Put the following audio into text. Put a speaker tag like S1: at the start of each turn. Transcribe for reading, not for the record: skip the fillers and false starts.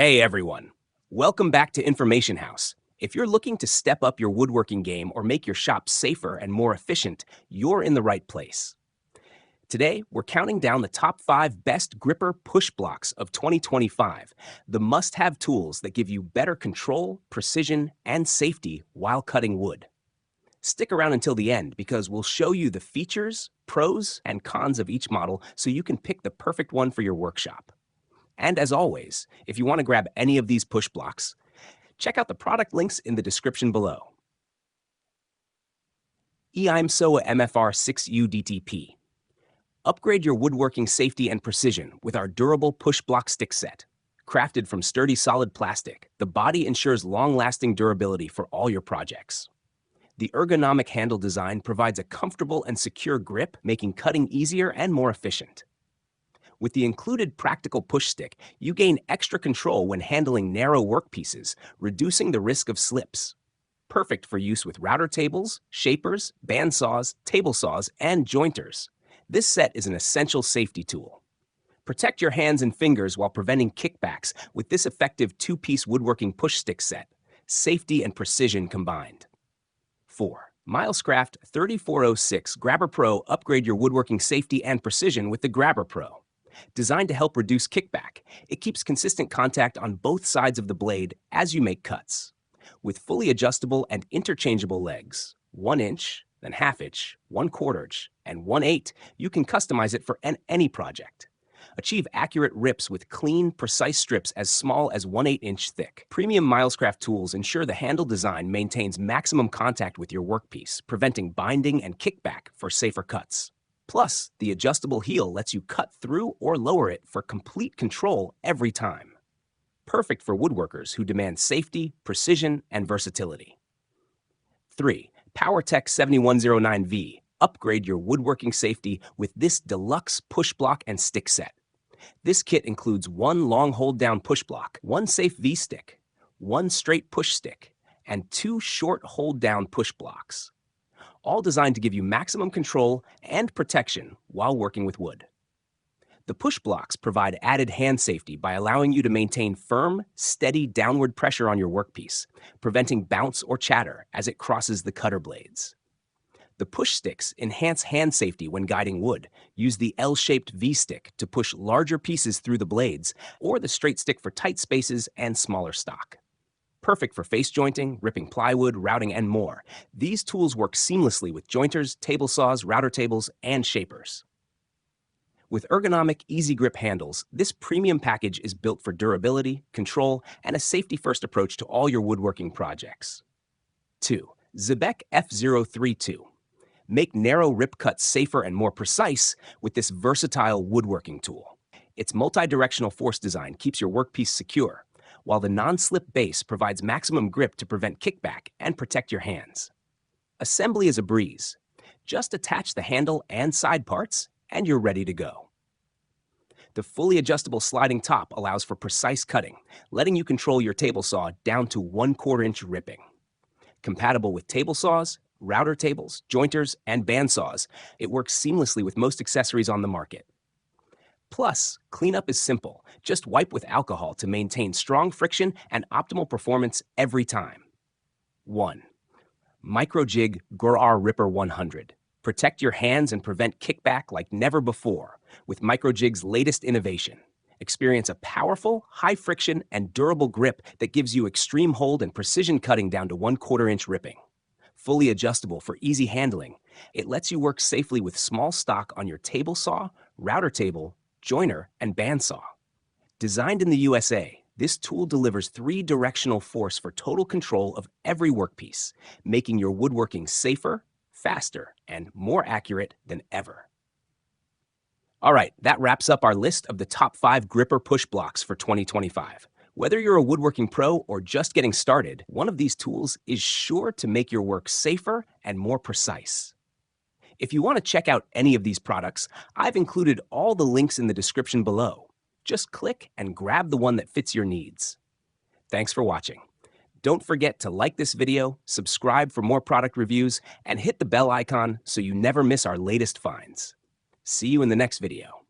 S1: Hey everyone, welcome back to Information House. If you're looking to step up your woodworking game or make your shop safer and more efficient, you're in the right place. Today, we're counting down the top 5 best gripper push blocks of 2025, the must-have tools that give you better control, precision, and safety while cutting wood. Stick around until the end because we'll show you the features, pros, and cons of each model so you can pick the perfect one for your workshop. And as always, if you want to grab any of these push blocks, check out the product links in the description below. EIMSOAH MFR6U DTP. Upgrade your woodworking safety and precision with our durable push block stick set. Crafted from sturdy solid plastic, the body ensures long-lasting durability for all your projects. The ergonomic handle design provides a comfortable and secure grip, making cutting easier and more efficient. With the included practical push stick, you gain extra control when handling narrow workpieces, reducing the risk of slips. Perfect for use with router tables, shapers, bandsaws, table saws, and jointers. This set is an essential safety tool. Protect your hands and fingers while preventing kickbacks with this effective 2-piece woodworking push stick set. Safety and precision combined. 4. Milescraft 3406 GrabberPRO. Upgrade your woodworking safety and precision with the GrabberPRO. Designed to help reduce kickback, it keeps consistent contact on both sides of the blade as you make cuts. With fully adjustable and interchangeable legs, 1 inch, then ½ inch, 1/4 inch, and 1/8, you can customize it for any project. Achieve accurate rips with clean, precise strips as small as 1/8 inch thick. Premium Milescraft tools ensure the handle design maintains maximum contact with your workpiece, preventing binding and kickback for safer cuts. Plus, the adjustable heel lets you cut through or lower it for complete control every time. Perfect for woodworkers who demand safety, precision, and versatility. 3. Powertec 7109V. Upgrade your woodworking safety with this deluxe push block and stick set. This kit includes 1 long hold-down push block, 1 safe V-stick, 1 straight push stick, and 2 short hold-down push blocks. All designed to give you maximum control and protection while working with wood. The push blocks provide added hand safety by allowing you to maintain firm, steady downward pressure on your workpiece, preventing bounce or chatter as it crosses the cutter blades. The push sticks enhance hand safety when guiding wood. Use the L-shaped V-stick to push larger pieces through the blades, or the straight stick for tight spaces and smaller stock. Perfect for face jointing, ripping plywood, routing, and more. These tools work seamlessly with jointers, table saws, router tables, and shapers. With ergonomic, easy grip handles, this premium package is built for durability, control, and a safety-first approach to all your woodworking projects. 2. Zebekk F03-2. Make narrow rip cuts safer and more precise with this versatile woodworking tool. Its multi-directional force design keeps your workpiece secure, while the non-slip base provides maximum grip to prevent kickback and protect your hands. Assembly is a breeze. Just attach the handle and side parts, and you're ready to go. The fully adjustable sliding top allows for precise cutting, letting you control your table saw down to 1/4 inch ripping. Compatible with table saws, router tables, jointers, and bandsaws, it works seamlessly with most accessories on the market. Plus, cleanup is simple. Just wipe with alcohol to maintain strong friction and optimal performance every time. 1. MICROJIG GRR-RIPPER 100. Protect your hands and prevent kickback like never before with MICROJIG's latest innovation. Experience a powerful, high-friction, and durable grip that gives you extreme hold and precision cutting down to 1/4 inch ripping. Fully adjustable for easy handling, it lets you work safely with small stock on your table saw, router table, joiner, and bandsaw. Designed in the USA, this tool delivers 3-directional force for total control of every workpiece, making your woodworking safer, faster, and more accurate than ever. All right, that wraps up our list of the top 5 gripper push blocks for 2025. Whether you're a woodworking pro or just getting started, one of these tools is sure to make your work safer and more precise. If you want to check out any of these products, I've included all the links in the description below. Just click and grab the one that fits your needs. Thanks for watching. Don't forget to like this video, subscribe for more product reviews, and hit the bell icon so you never miss our latest finds. See you in the next video.